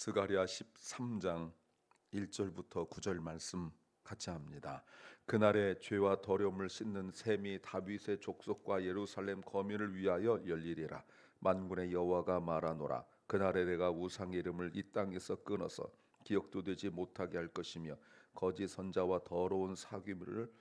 스가랴 13장 1절부터 9절 말씀 같이 합니다. 그날에 죄와 더러움을 씻는 셈이 다윗의 족속과 예루살렘 거민을 위하여 열리리라. 만군의 여호와가 말하노라. 그날에 내가 우상의 이름을 이 땅에서 끊어서 기억도 되지 못하게 할 것이며 거짓 선자와 더러운 사귀물을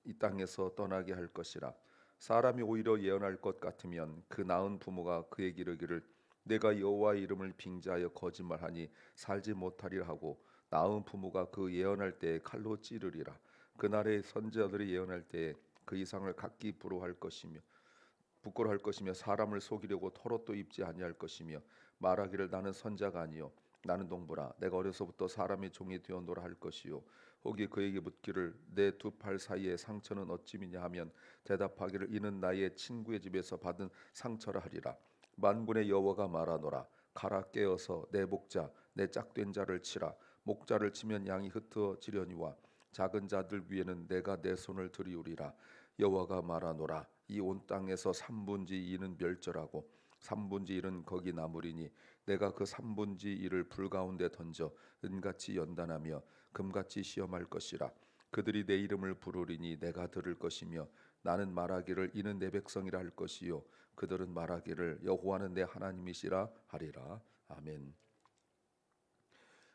이 땅에서 떠나게 할 것이라. 사람이 오히려 예언할 것 같으면 그 나은 부모가 그에게 이르기를 내가 여호와의 이름을 빙자하여 거짓말하니 살지 못하리라 하고 나은 부모가 그 예언할 때에 칼로 찌르리라. 그날의 선지자들이 예언할 때에 그 이상을 각기 부끄러워할 것이며 사람을 속이려고 털옷도 입지 아니할 것이며 말하기를 나는 선자가 아니요 나는 동부라 내가 어려서부터 사람의 종이 되었노라 할 것이요 혹이 그에게 묻기를 내 두 팔 사이의 상처는 어찌미냐 하면 대답하기를 이는 나의 친구의 집에서 받은 상처라 하리라. 만군의 여호와가 말하노라. 가라 깨어서 내 목자 내 짝된 자를 치라. 목자를 치면 양이 흩어지려니와 작은 자들 위에는 내가 내 손을 들이우리라. 여호와가 말하노라. 이 온 땅에서 3분의 2는 멸절하고 3분의 1은 거기 남으리니 내가 그 3분의 1을 불 가운데 던져 은같이 연단하며 금같이 시험할 것이라. 그들이 내 이름을 부르리니 내가 들을 것이며 나는 말하기를 이는 내 백성이라 할 것이요 그들은 말하기를 여호와는 내 하나님이시라 하리라. 아멘.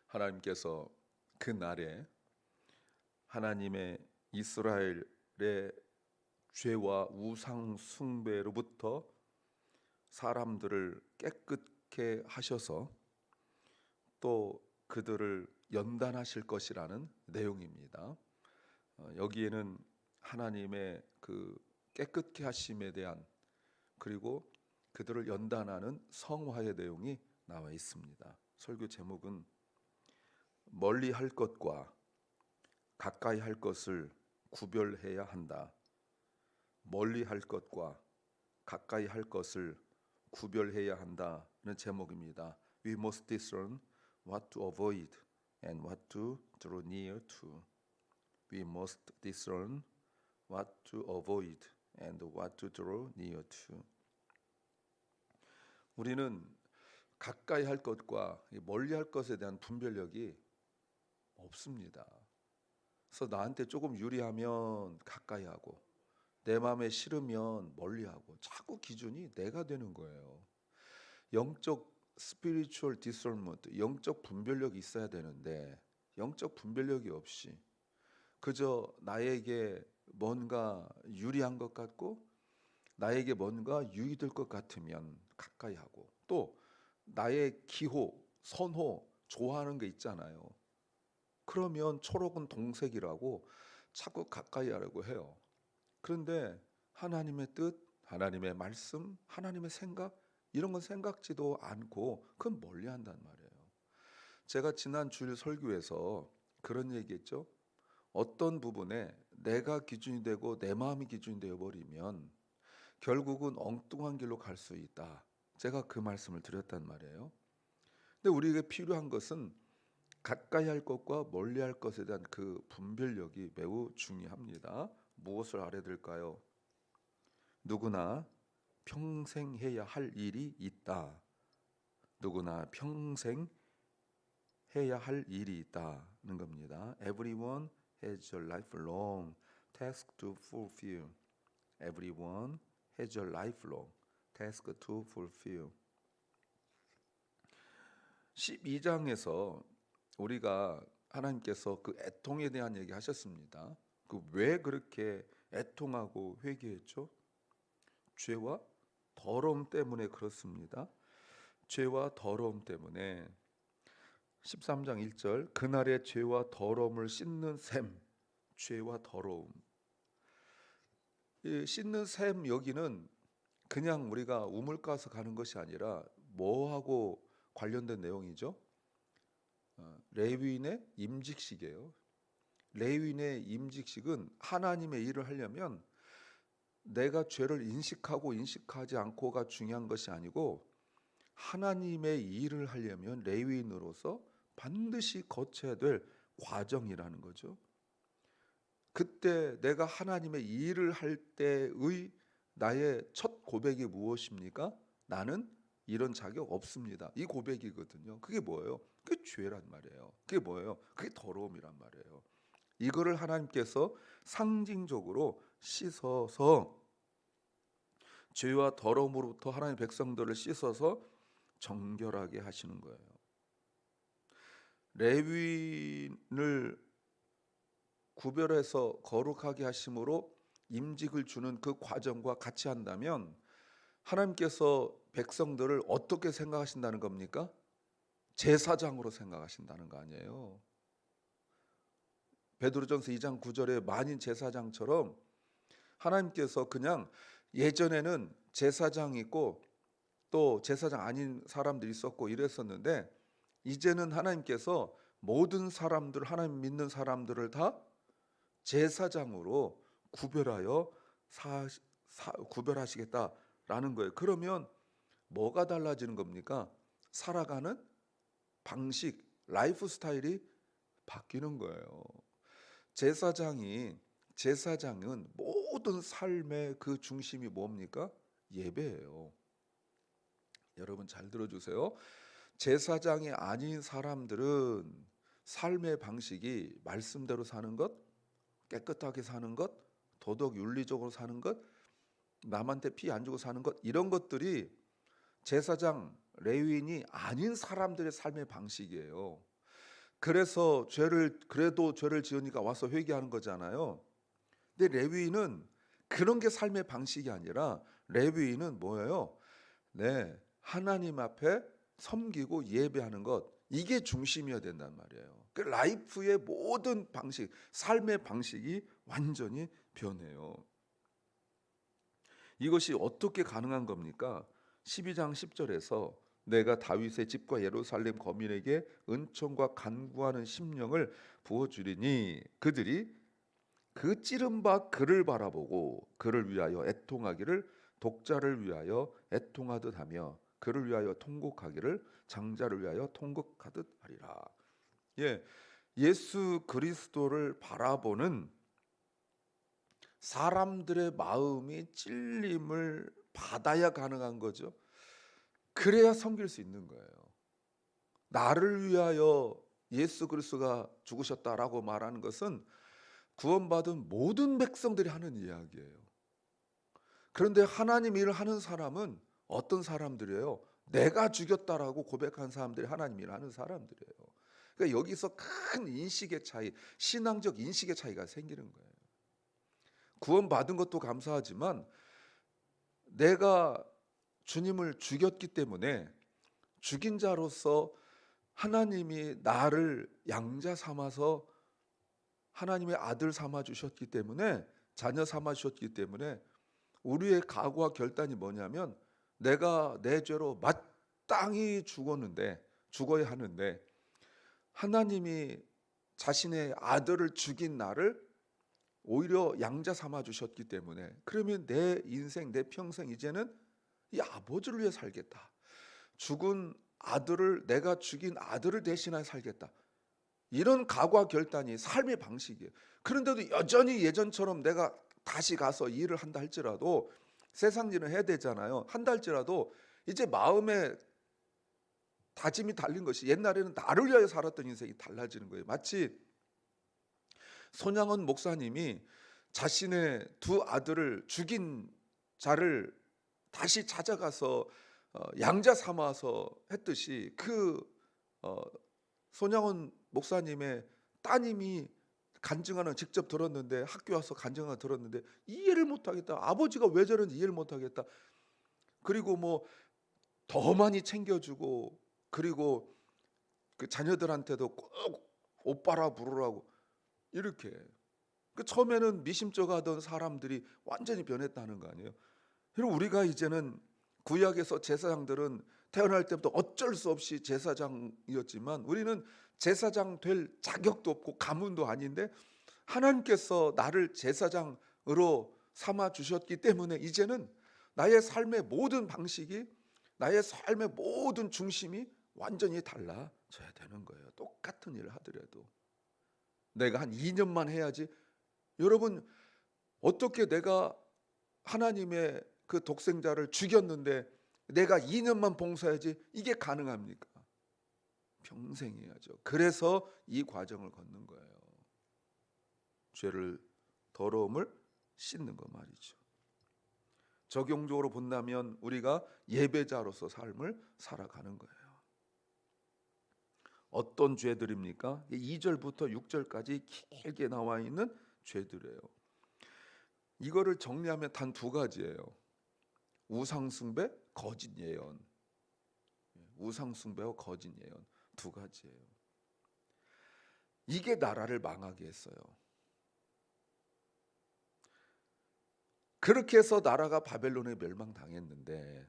하나님께서 그 날에 하나님의 이스라엘의 죄와 우상 숭배로부터 사람들을 깨끗게 하셔서 또 그들을 연단하실 것이라는 내용입니다. 여기에는 하나님의 그 깨끗게 하심에 대한 그리고 그들을 연단하는 성화의 내용이 나와 있습니다. 설교 제목은 멀리 할 것과 가까이 할 것을 구별해야 한다. 멀리 할 것과 가까이 할 것을 구별해야 한다는 제목입니다. We must discern what to avoid and what to draw near to. We must discern what to avoid and what to draw near to. 우리는 가까이 할 것과 멀리 할 것에 대한 분별력이 없습니다. 그래서 나한테 조금 유리하면 가까이 하고 내 마음에 싫으면 멀리 하고 자꾸 기준이 내가 되는 거예요. 영적 spiritual discernment, 영적 분별력이 있어야 되는데 영적 분별력이 없이 그저 나에게 뭔가 유리한 것 같고 나에게 뭔가 유익될 것 같으면 가까이 하고 또 나의 기호, 선호, 좋아하는 게 있잖아요. 그러면 초록은 동색이라고 자꾸 가까이 하려고 해요. 그런데 하나님의 뜻, 하나님의 말씀, 하나님의 생각 이런 건 생각지도 않고 그건 멀리 한단 말이에요. 제가 지난 주일 설교에서 그런 얘기했죠. 어떤 부분에 내가 기준이 되고 내 마음이 기준이 되어 버리면 결국은 엉뚱한 길로 갈 수 있다. 제가 그 말씀을 드렸단 말이에요. 근데 우리에게 필요한 것은 가까이 할 것과 멀리 할 것에 대한 그 분별력이 매우 중요합니다. 무엇을 알아야 될까요? 누구나 평생 해야 할 일이 있다. 누구나 평생 해야 할 일이 있다는 겁니다. Everyone has a lifelong task to fulfill. Everyone has a lifelong task to fulfill. 12장에서 우리가 하나님께서 그 애통에 대한 얘기 하셨습니다. 그 왜 그렇게 애통하고 회개했죠? 죄와 더러움 때문에 그렇습니다. 죄와 더러움 때문에 13장 1절 그날의 죄와 더러움을 씻는 셈, 죄와 더러움. 이 씻는 셈 여기는 그냥 우리가 우물 까서 가는 것이 아니라 뭐하고 관련된 내용이죠? 레위인의 임직식이에요. 레위인의 임직식은 하나님의 일을 하려면 내가 죄를 인식하고 인식하지 않고가 중요한 것이 아니고 하나님의 일을 하려면 레위인으로서 반드시 거쳐야 될 과정이라는 거죠. 그때 내가 하나님의 일을 할 때의 나의 첫 고백이 무엇입니까? 나는 이런 자격 없습니다. 이 고백이거든요. 그게 뭐예요? 그게 죄란 말이에요. 그게 뭐예요? 그게 더러움이란 말이에요. 이거를 하나님께서 상징적으로 씻어서 죄와 더러움으로부터 하나님의 백성들을 씻어서 정결하게 하시는 거예요. 레위인을 구별해서 거룩하게 하심으로 임직을 주는 그 과정과 같이 한다면 하나님께서 백성들을 어떻게 생각하신다는 겁니까? 제사장으로 생각하신다는 거 아니에요. 베드로전서 2장 9절에 만인 제사장처럼 하나님께서 그냥 예전에는 제사장이 있고 또 제사장 아닌 사람들이 있었고 이랬었는데 이제는 하나님께서 모든 사람들, 하나님 믿는 사람들을 다 제사장으로 구별하여 구별하시겠다라는 거예요. 그러면 뭐가 달라지는 겁니까? 살아가는 방식, 라이프 스타일이 바뀌는 거예요. 제사장은 모든 삶의 그 중심이 뭡니까? 예배예요. 여러분 잘 들어주세요. 제사장이 아닌 사람들은 삶의 방식이 말씀대로 사는 것, 깨끗하게 사는 것, 도덕 윤리적으로 사는 것, 남한테 피 안 주고 사는 것, 이런 것들이 제사장, 레위인이 아닌 사람들의 삶의 방식이에요. 그래서 그래도 죄를 지으니까 와서 회개하는 거잖아요. 근데 레위인은 그런 게 삶의 방식이 아니라 레위인은 뭐예요? 네, 하나님 앞에 섬기고 예배하는 것, 이게 중심이어야 된단 말이에요. 그 라이프의 모든 방식, 삶의 방식이 완전히 변해요. 이것이 어떻게 가능한 겁니까? 12장 10절에서 내가 다윗의 집과 예루살렘 거민에게 은총과 간구하는 심령을 부어주리니 그들이 그 찌른 바 그를 바라보고 그를 위하여 애통하기를 독자를 위하여 애통하듯 하며 그를 위하여 통곡하기를 장자를 위하여 통곡하듯 하리라. 예, 예수 그리스도를 바라보는 사람들의 마음이 찔림을 받아야 가능한 거죠. 그래야 섬길 수 있는 거예요. 나를 위하여 예수 그리스도가 죽으셨다라고 말하는 것은 구원받은 모든 백성들이 하는 이야기예요. 그런데 하나님 일을 하는 사람은 어떤 사람들이에요? 내가 죽였다라고 고백한 사람들이 하나님 일을 하는 사람들이에요. 그러니까 여기서 큰 인식의 차이, 신앙적 인식의 차이가 생기는 거예요. 구원받은 것도 감사하지만 내가 주님을 죽였기 때문에 죽인 자로서 하나님이 나를 양자 삼아서 하나님의 아들 삼아 주셨기 때문에, 자녀 삼아 주셨기 때문에 우리의 각오와 결단이 뭐냐면 내가 내 죄로 마땅히 죽어야 하는데 하나님이 자신의 아들을 죽인 나를 오히려 양자 삼아 주셨기 때문에, 그러면 내 인생, 내 평생 이제는 이 아버지를 위해 살겠다. 죽은 아들을, 내가 죽인 아들을 대신하여 살겠다. 이런 각오와 결단이 삶의 방식이에요. 그런데도 여전히 예전처럼 내가 다시 가서 일을 한다 할지라도, 세상 일은 해야 되잖아요. 한다 할지라도 이제 마음에 다짐이 달린 것이 옛날에는 나를 위하여 살았던 인생이 달라지는 거예요. 마치 손양원 목사님이 자신의 두 아들을 죽인 자를 다시 찾아가서 양자 삼아서 했듯이, 그 손양원 목사님의 따님이 간증하는, 직접 들었는데, 학교 와서 간증하는 들었는데 이해를 못하겠다. 아버지가 왜 저런지 이해를 못하겠다. 그리고 뭐 더 많이 챙겨주고, 그리고 그 자녀들한테도 꼭 오빠라 부르라고 이렇게. 그 처음에는 미심쩍어하던 사람들이 완전히 변했다는 거 아니에요. 그리고 우리가 이제는 구약에서 제사장들은 태어날 때부터 어쩔 수 없이 제사장이었지만 우리는 제사장 될 자격도 없고 가문도 아닌데 하나님께서 나를 제사장으로 삼아 주셨기 때문에 이제는 나의 삶의 모든 방식이, 나의 삶의 모든 중심이 완전히 달라져야 되는 거예요. 똑같은 일을 하더라도 내가 한 2년만 해야지. 여러분, 어떻게 내가 하나님의 그 독생자를 죽였는데 내가 2년만 봉사해야지 이게 가능합니까? 평생 해야죠. 그래서 이 과정을 걷는 거예요. 죄를, 더러움을 씻는 거 말이죠. 적용적으로 본다면 우리가 예배자로서 삶을 살아가는 거예요. 어떤 죄들입니까? 2절부터 6절까지 길게 나와 있는 죄들이에요. 이거를 정리하면 단 두 가지예요. 우상숭배, 거짓 예언. 우상숭배와 거짓 예언 두 가지예요. 이게 나라를 망하게 했어요. 그렇게 해서 나라가 바벨론에 멸망당했는데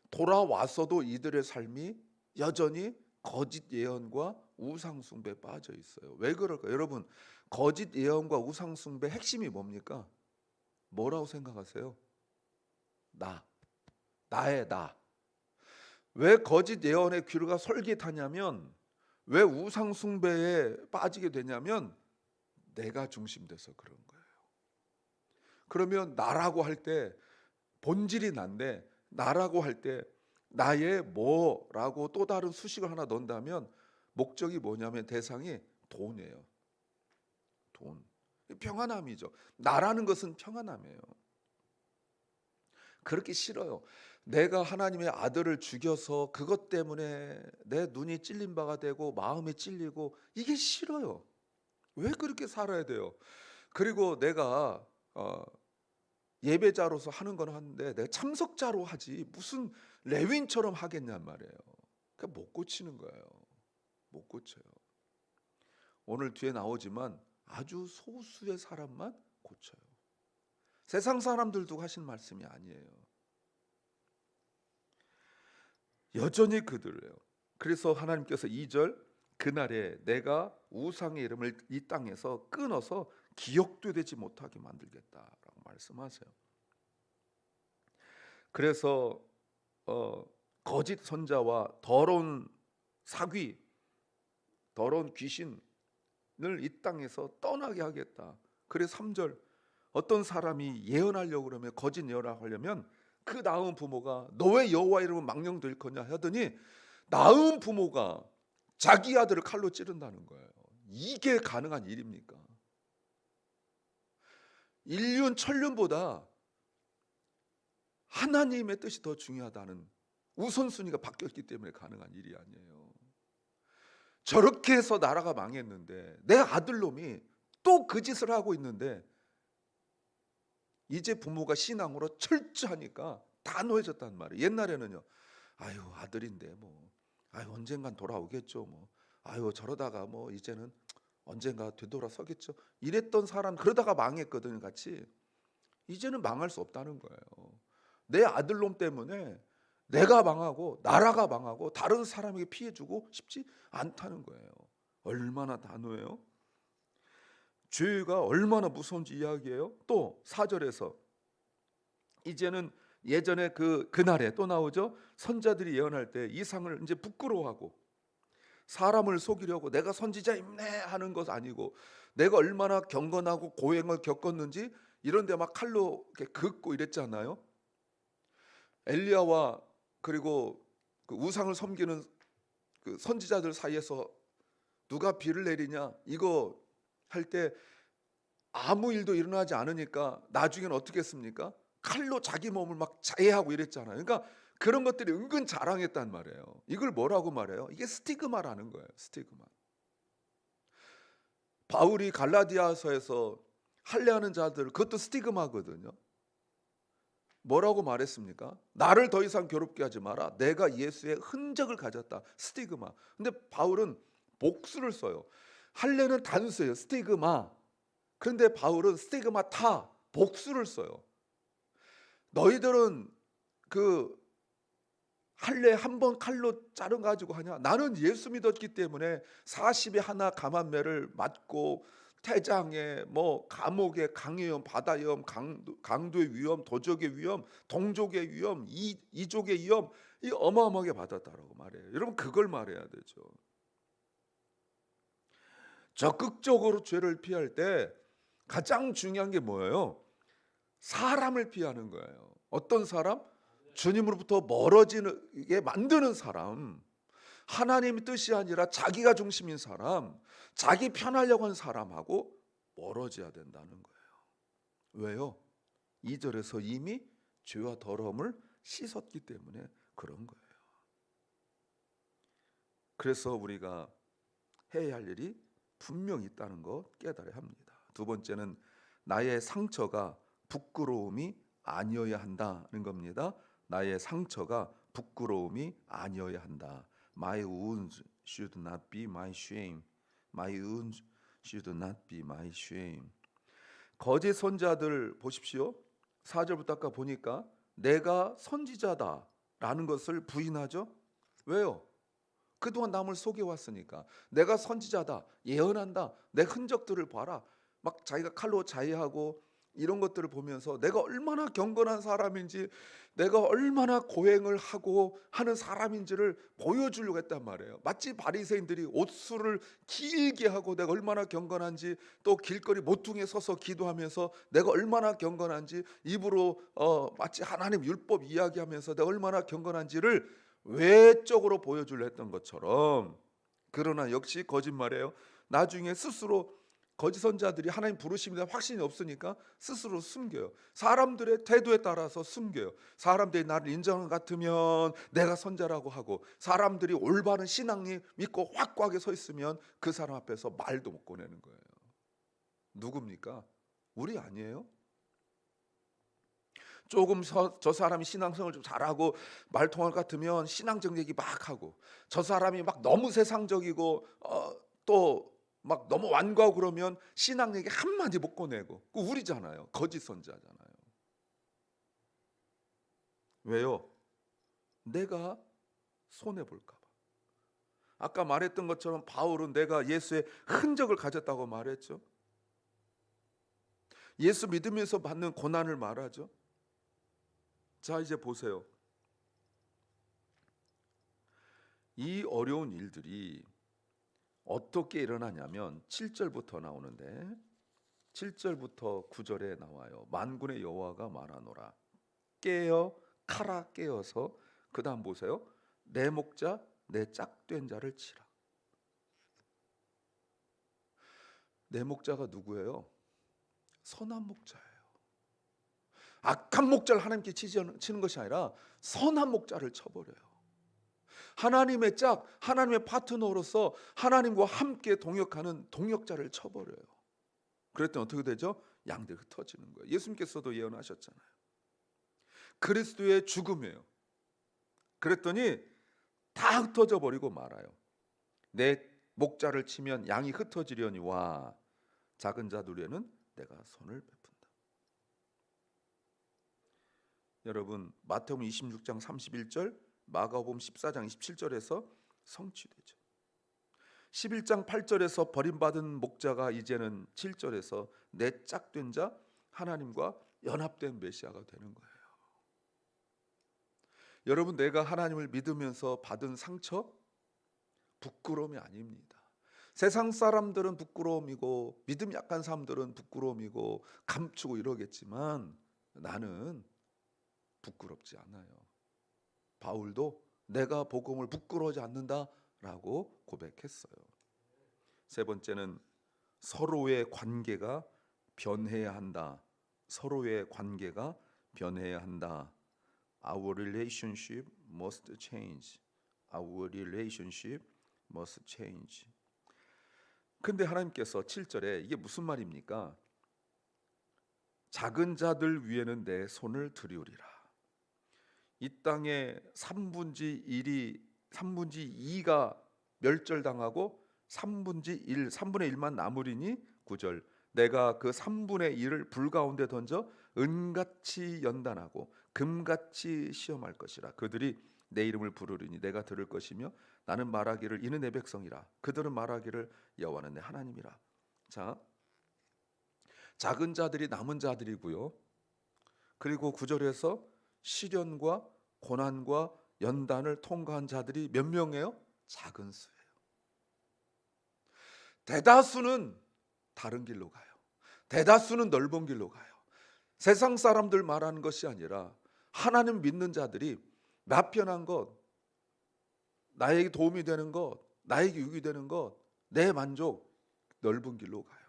돌아와서도 이들의 삶이 여전히 거짓 예언과 우상 숭배에 빠져 있어요. 왜 그럴까요? 여러분, 거짓 예언과 우상 숭배 핵심이 뭡니까? 뭐라고 생각하세요? 나의 나. 왜 거짓 예언의 귀가 솔깃하냐면, 왜 우상 숭배에 빠지게 되냐면 내가 중심돼서 그런 거예요. 그러면 나라고 할 때 본질이 난데, 나라고 할 때 나의 뭐라고 또 다른 수식을 하나 넣는다면 목적이 뭐냐면 대상이 돈이에요. 돈. 평안함이죠. 나라는 것은 평안함이에요. 그렇게 싫어요. 내가 하나님의 아들을 죽여서 그것 때문에 내 눈이 찔린 바가 되고 마음이 찔리고, 이게 싫어요. 왜 그렇게 살아야 돼요? 그리고 내가 예배자로서 하는 건 하는데 내가 참석자로 하지 무슨 레윈처럼 하겠냔 말이에요. 그러니까 못 고치는 거예요. 못 고쳐요. 오늘 뒤에 나오지만 아주 소수의 사람만 고쳐요. 세상 사람들도 하신 말씀이 아니에요. 여전히 그들이에요. 그래서 하나님께서 2절, 그날에 내가 우상의 이름을 이 땅에서 끊어서 기억도 되지 못하게 만들겠다라고 말씀하세요. 그래서 거짓 선자와 더러운 사귀, 더러운 귀신을 이 땅에서 떠나게 하겠다. 그래서 3절, 어떤 사람이 예언하려고 그러면, 거짓 예언을 하려면 그 낳은 부모가 너 왜 여호와 이름을 망령될 거냐 하더니 낳은 부모가 자기 아들을 칼로 찌른다는 거예요. 이게 가능한 일입니까? 인륜 천륜보다 하나님의 뜻이 더 중요하다는 우선순위가 바뀌었기 때문에 가능한 일이 아니에요. 저렇게 해서 나라가 망했는데 내 아들놈이 또 그 짓을 하고 있는데, 이제 부모가 신앙으로 철저하니까 단호해졌단 말이에요. 옛날에는요, 아유 아들인데 뭐, 아유 언젠간 돌아오겠죠, 뭐, 아유 저러다가 뭐 이제는 언젠가 되돌아서겠죠, 이랬던 사람, 그러다가 망했거든요 같이. 이제는 망할 수 없다는 거예요. 내 아들놈 때문에 내가 망하고 나라가 망하고 다른 사람에게 피해 주고 싶지 않다는 거예요. 얼마나 단호해요? 죄가 얼마나 무서운지 이야기해요. 또 4절에서 이제는 예전에 그날에 또 나오죠. 선자들이 예언할 때 이상을 이제 부끄러워하고 사람을 속이려고 내가 선지자임네 하는 것 아니고, 내가 얼마나 경건하고 고행을 겪었는지 이런 데 막 칼로 이렇게 긋고 이랬잖아요. 엘리야와 그리고 그 우상을 섬기는 그 선지자들 사이에서 누가 비를 내리냐 이거 할 때 아무 일도 일어나지 않으니까 나중에는 어떻게 했습니까? 칼로 자기 몸을 막 자해하고 이랬잖아요. 그러니까 그런 것들이 은근 자랑했단 말이에요. 이걸 뭐라고 말해요? 이게 스티그마라는 거예요. 스티그마. 바울이 갈라디아서에서 할례하는 자들, 그것도 스티그마거든요. 뭐라고 말했습니까? 나를 더 이상 괴롭게 하지 마라. 내가 예수의 흔적을 가졌다. 스티그마. 근데 바울은 복수를 써요. 할례는 단수예요. 스티그마. 그런데 바울은 스티그마타, 복수를 써요. 너희들은 그 할례 한 번 칼로 자른 가지고 하냐? 나는 예수 믿었기 때문에 40에 하나 감한매를 맞고 태장에 뭐 감옥에 강위험, 바다위험, 강도의 위험, 도적의 위험, 동족의 위험, 이족의 위험, 이 어마어마하게 받았다라고 말해요. 여러분 그걸 말해야 되죠. 적극적으로 죄를 피할 때 가장 중요한 게 뭐예요? 사람을 피하는 거예요. 어떤 사람? 주님으로부터 멀어지게 만드는 사람, 하나님의 뜻이 아니라 자기가 중심인 사람, 자기 편하려고 하는 사람하고 멀어져야 된다는 거예요. 왜요? 2절에서 이미 죄와 더러움을 씻었기 때문에 그런 거예요. 그래서 우리가 해야 할 일이 분명히 있다는 거 깨달아야 합니다. 두 번째는 나의 상처가 부끄러움이 아니어야 한다는 겁니다. 나의 상처가 부끄러움이 아니어야 한다. My wounds should not be my shame. My wounds should not be my shame. 거짓 선지자들 보십시오. 4절부터 아까 보니까 내가 선지자다라는 것을 부인하죠. 왜요? 그동안 남을 속여왔으니까. 내가 선지자다, 예언한다, 내 흔적들을 봐라. 막 자기가 칼로 자해하고 이런 것들을 보면서 내가 얼마나 경건한 사람인지, 내가 얼마나 고행을 하고 하는 사람인지를 보여주려고 했단 말이에요. 마치 바리새인들이 옷수를 길게 하고 내가 얼마나 경건한지, 또 길거리 모퉁이에 서서 기도하면서 내가 얼마나 경건한지, 입으로 마치 하나님 율법 이야기하면서 내가 얼마나 경건한지를 외적으로 보여주려 했던 것처럼, 그러나 역시 거짓말이에요. 나중에 스스로 거짓 선자들이 하나님 부르심에 대한 확신이 없으니까 스스로 숨겨요. 사람들의 태도에 따라서 숨겨요. 사람들이 나를 인정한 것 같으면 내가 선자라고 하고, 사람들이 올바른 신앙이 믿고 확고하게 서 있으면 그 사람 앞에서 말도 못 꺼내는 거예요. 누굽니까? 우리 아니에요? 조금 저 사람이 신앙생활 좀 잘하고 말 통할 것 같으면 신앙적 얘기 막 하고, 저 사람이 막 너무 세상적이고 또 막 너무 완고하고 그러면 신앙 얘기 한마디 못 꺼내고, 그 우리잖아요. 거짓 선지자잖아요. 왜요? 내가 손해볼까 봐. 아까 말했던 것처럼 바울은 내가 예수의 흔적을 가졌다고 말했죠. 예수 믿으면서 받는 고난을 말하죠. 자, 이제 보세요. 이 어려운 일들이 어떻게 일어나냐면 7절부터 나오는데, 7절부터 9절에 나와요. 만군의 여호와가 말하노라. 깨어 카라 깨어서, 그 다음 보세요. 내 목자 내 짝된 자를 치라. 내 목자가 누구예요? 선한 목자예요. 악한 목자를 하나님께 치는 것이 아니라 선한 목자를 쳐버려요. 하나님의 짝, 하나님의 파트너로서 하나님과 함께 동역하는 동역자를 쳐버려요. 그랬더니 어떻게 되죠? 양들이 흩어지는 거예요. 예수님께서도 예언하셨잖아요. 그리스도의 죽음이에요. 그랬더니 다 흩어져 버리고 말아요. 내 목자를 치면 양이 흩어지려니와 작은 자들에는 내가 손을 베푼다. 여러분, 마태복음 26장 31절, 마가복음 14장 27절에서 성취되죠. 11장 8절에서 버림받은 목자가 이제는 7절에서 내 짝된 자, 하나님과 연합된 메시아가 되는 거예요. 여러분, 내가 하나님을 믿으면서 받은 상처, 부끄러움이 아닙니다. 세상 사람들은 부끄러움이고, 믿음 약한 사람들은 부끄러움이고 감추고 이러겠지만 나는 부끄럽지 않아요. 바울도 내가 복음을 부끄러워하지 않는다라고 고백했어요. 세 번째는 서로의 관계가 변해야 한다. 서로의 관계가 변해야 한다. Our relationship must change. Our relationship must change. 근데 하나님께서 7절에 이게 무슨 말입니까? 작은 자들 위에는 내 손을 들이우리라. 이 땅에 3분의 2가 멸절당하고 3분의 1만 남으리니 9절. 내가 그 3분의 1을 불 가운데 던져 은같이 연단하고 금같이 시험할 것이라. 그들이 내 이름을 부르리니 내가 들을 것이며 나는 말하기를 이는 내 백성이라. 그들은 말하기를 여호와는 내 하나님이라. 자, 작은 자들이 남은 자들이고요. 그리고 9절에서 시련과 고난과 연단을 통과한 자들이 몇 명이에요? 작은 수예요. 대다수는 다른 길로 가요. 대다수는 넓은 길로 가요. 세상 사람들 말하는 것이 아니라 하나님 믿는 자들이 나 편한 것, 나에게 도움이 되는 것, 나에게 유익이 되는 것, 내 만족, 넓은 길로 가요.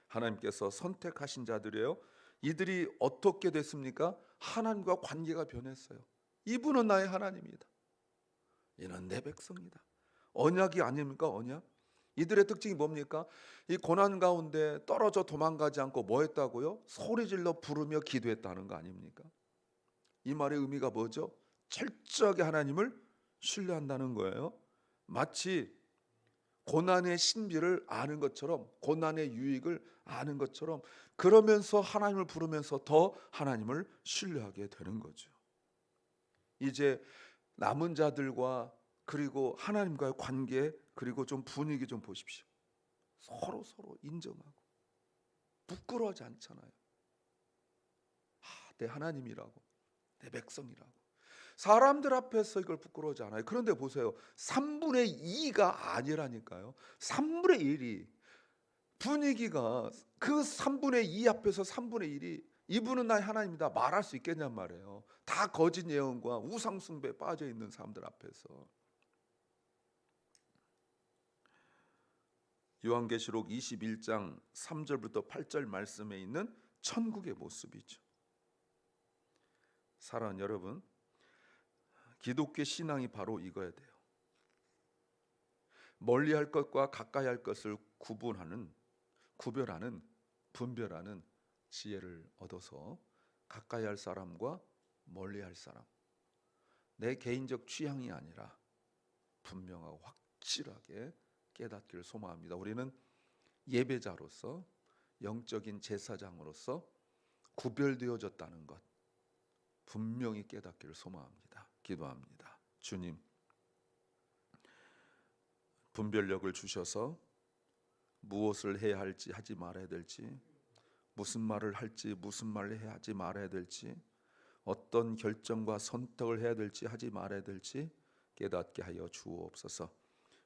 하나님께서 선택하신 자들이에요. 이들이 어떻게 됐습니까? 하나님과 관계가 변했어요. 이분은 나의 하나님이다. 이는 내 백성이다. 언약이 아닙니까? 언약. 이들의 특징이 뭡니까? 이 고난 가운데 떨어져 도망가지 않고 뭐 했다고요? 소리질러 부르며 기도했다는 거 아닙니까? 이 말의 의미가 뭐죠? 철저하게 하나님을 신뢰한다는 거예요. 마치 고난의 신비를 아는 것처럼, 고난의 유익을 아는 것처럼, 그러면서 하나님을 부르면서 더 하나님을 신뢰하게 되는 거죠. 이제 남은 자들과 그리고 하나님과의 관계, 그리고 좀 분위기 좀 보십시오. 서로 인정하고 부끄러워하지 않잖아요. 내 하나님이라고, 내 백성이라고. 사람들 앞에서 이걸 부끄러워하지 않아요. 그런데 보세요. 3분의 2가 아니라니까요. 3분의 1이 분위기가, 그 3분의 2 앞에서 3분의 1이 이분은 나의 하나님이다 말할 수 있겠냔 말이에요. 다 거짓 예언과 우상 숭배에 빠져 있는 사람들 앞에서. 요한계시록 21장 3절부터 8절 말씀에 있는 천국의 모습이죠. 사랑하는 여러분, 기독교 신앙이 바로 이거야 돼요. 멀리할 것과 가까이 할 것을 구별하는 분별하는 지혜를 얻어서 가까이 할 사람과 멀리 할 사람, 내 개인적 취향이 아니라 분명하고 확실하게 깨닫기를 소망합니다. 우리는 예배자로서, 영적인 제사장으로서 구별되어졌다는 것 분명히 깨닫기를 소망합니다. 기도합니다. 주님, 분별력을 주셔서 무엇을 해야 할지, 하지 말아야 될지, 무슨 말을 할지, 무슨 말을 해야 하지 말아야 될지, 어떤 결정과 선택을 해야 될지, 하지 말아야 될지 깨닫게 하여 주옵소서.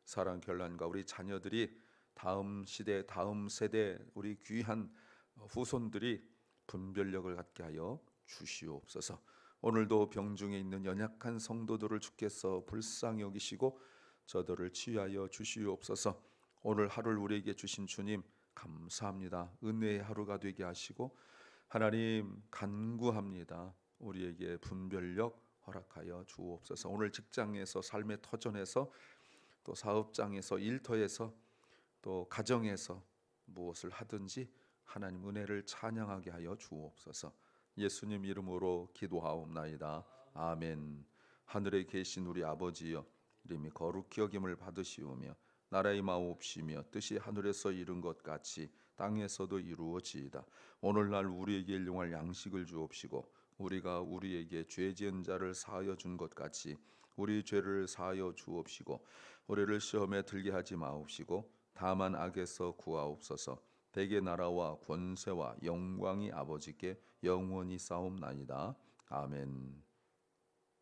사랑 결란과 우리 자녀들이 다음 시대, 다음 세대, 우리 귀한 후손들이 분별력을 갖게 하여 주시옵소서. 오늘도 병중에 있는 연약한 성도들을 주께서 불쌍히 여기시고 저들을 치유하여 주시옵소서. 오늘 하루를 우리에게 주신 주님 감사합니다. 은혜의 하루가 되게 하시고 하나님 간구합니다. 우리에게 분별력 허락하여 주옵소서. 오늘 직장에서, 삶의 터전에서, 또 사업장에서, 일터에서, 또 가정에서 무엇을 하든지 하나님 은혜를 찬양하게 하여 주옵소서. 예수님 이름으로 기도하옵나이다. 아멘. 하늘에 계신 우리 아버지여, 이름이 거룩히 여김을 받으시오며 나라의 마옵시며 뜻이 하늘에서 이룬 것 같이 땅에서도 이루어지이다. 오늘날 우리에게 일용할 양식을 주옵시고 우리가 우리에게 죄 지은 자를 사하여 준 것 같이 우리 죄를 사하여 주옵시고 우리를 시험에 들게 하지 마옵시고 다만 악에서 구하옵소서. 대개 나라와 권세와 영광이 아버지께 영원히 싸움나이다. 아멘.